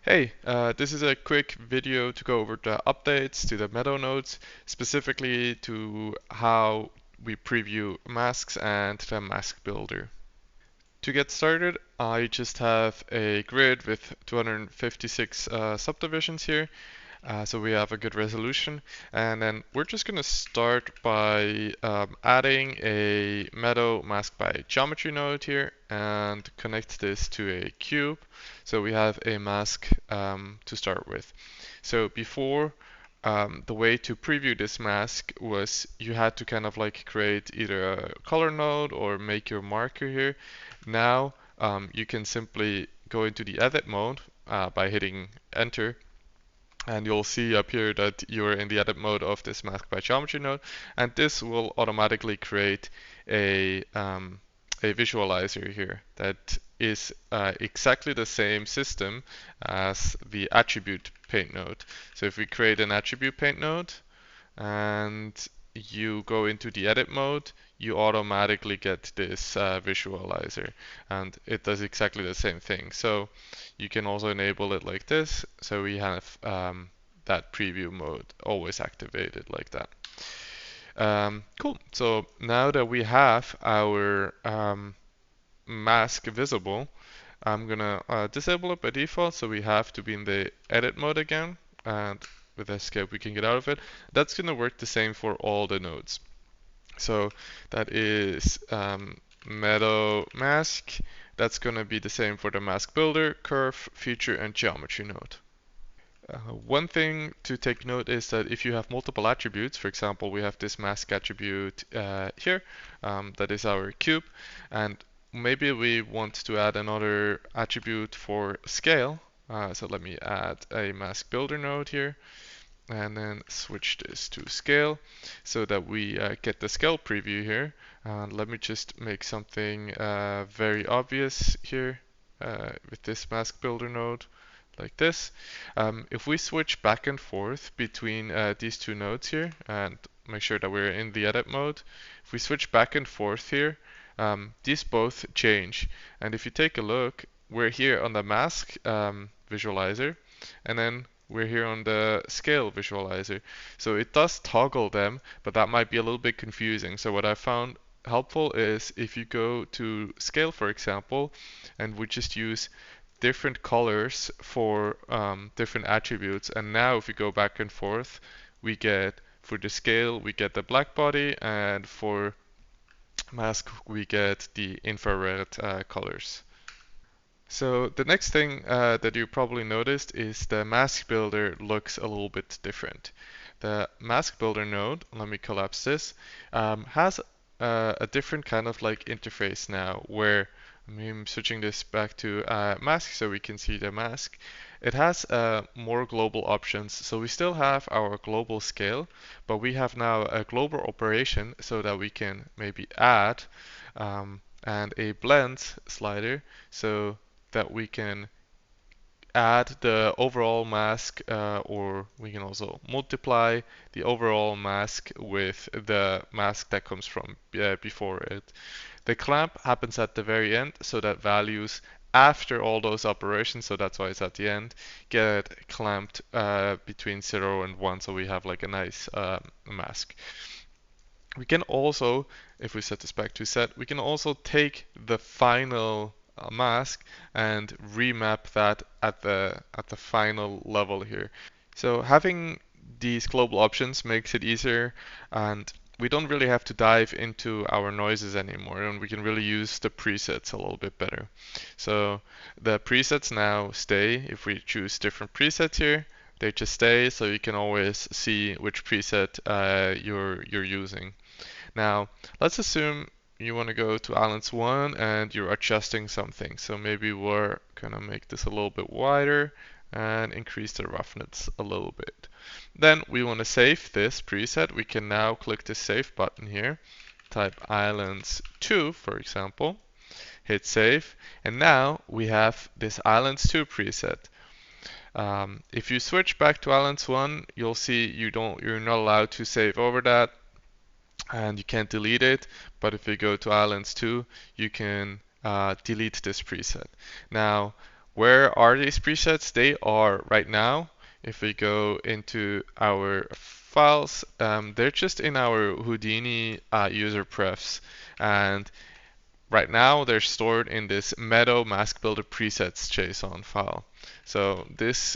Hey, this is a quick video to go over the updates to the Meadow nodes, specifically to how we preview masks and the mask builder. To get started, I just have a grid with 256 subdivisions here, so we have a good resolution. And then we're just going to start by adding a Meadow mask by geometry node here and connect this to a cube. So we have a mask to start with. So before, the way to preview this mask was you had to kind of like create either a color node or make your marker here. Now you can simply go into the edit mode by hitting enter, and you'll see up here that you're in the edit mode of this mask by geometry node, and this will automatically create a visualizer here that is exactly the same system as the attribute paint node. So if we create an attribute paint node and you go into the edit mode, you automatically get this visualizer, and it does exactly the same thing. So you can also enable it like this, so we have that preview mode always activated like that. Cool. So now that we have our mask visible, I'm gonna disable it by default, so we have to be in the edit mode again, and with escape we can get out of it. That's gonna work the same for all the nodes. So that is Meadow mask. That's gonna be the same for the mask builder, curve, feature, and geometry node. One thing to take note is that if you have multiple attributes, for example, we have this mask attribute here, that is our cube, and maybe we want to add another attribute for scale. So let me add a mask builder node here, and then switch this to scale so that we get the scale preview here. Let me just make something very obvious here with this mask builder node like this. If we switch back and forth between these two nodes here and make sure that we're in the edit mode, if we switch back and forth here, these both change. And if you take a look, we're here on the mask visualizer, and then we're here on the scale visualizer. So it does toggle them, but that might be a little bit confusing. So what I found helpful is if you go to scale, for example, and we just use different colors for different attributes. And now if we go back and forth, we get, for the scale, we get the black body, and for mask, we get the infrared colors. So the next thing that you probably noticed is the mask builder looks a little bit different. The mask builder node, let me collapse this, has a different kind of like interface now where I'm switching this back to mask so we can see the mask. It has more global options. So we still have our global scale, but we have now a global operation so that we can maybe add and a blend slider so that we can add the overall mask, or we can also multiply the overall mask with the mask that comes from before it. The clamp happens at the very end, so that values after all those operations, so that's why it's at the end, get clamped between 0 and 1, so we have like a nice mask. We can also, if we set this back to set, we can also take the final mask and remap that at the final level here. So having these global options makes it easier, and we don't really have to dive into our noises anymore, and we can really use the presets a little bit better. So the presets now stay. If we choose different presets here, they just stay, so you can always see which preset you're using. Now, let's assume you want to go to Islands 1 and you're adjusting something. So maybe we're going to make this a little bit wider and increase the roughness a little bit. Then we want to save this preset. We can now click the save button here, type Islands 2, for example, hit save, and now we have this Islands 2 preset. If you switch back to Islands 1, you'll see you're not allowed to save over that, and you can't delete it. But if you go to Islands 2, you can delete this preset. Now, Where are these presets? They are right now, if we go into our files, they're just in our Houdini user prefs. And right now they're stored in this Meadow mask builder presets JSON file. So this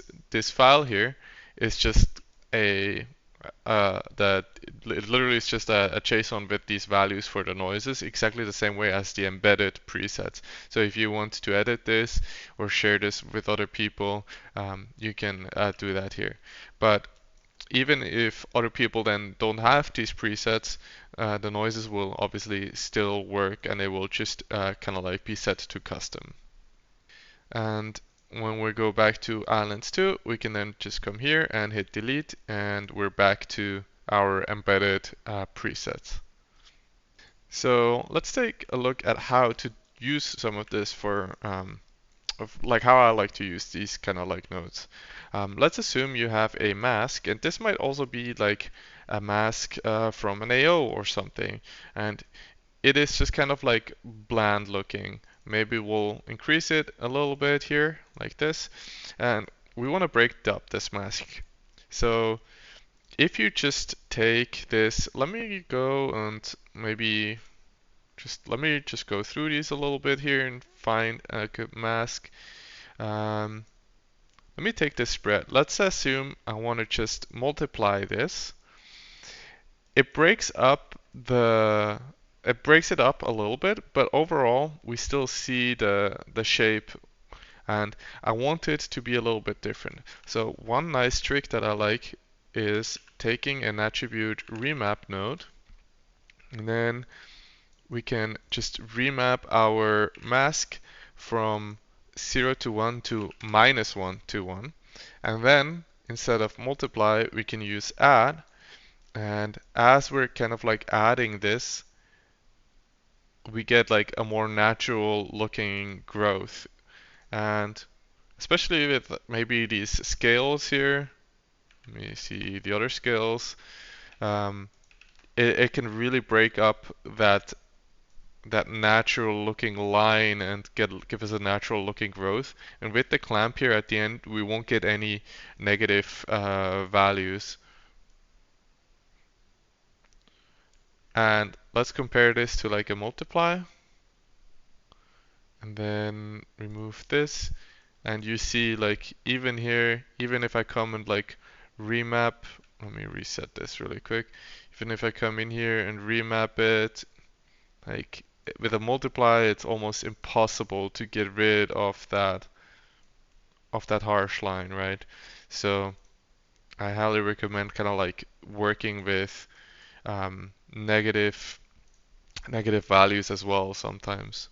file here is just a that it literally is just a JSON with these values for the noises, exactly the same way as the embedded presets. So if you want to edit this or share this with other people, you can do that here. But even if other people then don't have these presets, the noises will obviously still work and they will just kind of like be set to custom. And when we go back to Islands 2, we can then just come here and hit delete, and we're back to our embedded presets. So let's take a look at how to use some of this for like how I like to use these kind of like nodes. Let's assume you have a mask, and this might also be like a mask from an AO or something, and it is just kind of like bland looking. Maybe we'll increase it a little bit here, like this, and we want to break up this mask. So if you just take this, let me go and maybe let me just go through these a little bit here and find a good mask. Um, Let me take this spread. Let's assume I want to just multiply this. It breaks up the it breaks it up a little bit, but overall we still see the shape, and I want it to be a little bit different. So one nice trick that I like is taking an attribute remap node, and then we can just remap our mask from 0 to 1 to -1 to 1. And then instead of multiply, we can use add. And as we're kind of like adding this, we get like a more natural looking growth. And especially with maybe these scales here, let me see the other scales, um, it can really break up that natural looking line and give us a natural looking growth. And with the clamp here at the end, we won't get any negative values. And let's compare this to like a multiply. And then remove this. And you see like even here, even if I come and like remap, let me reset this really quick. Even if I come in here and remap it, like with a multiply, it's almost impossible to get rid of that harsh line, right? So I highly recommend kind of like working with negative values as well sometimes.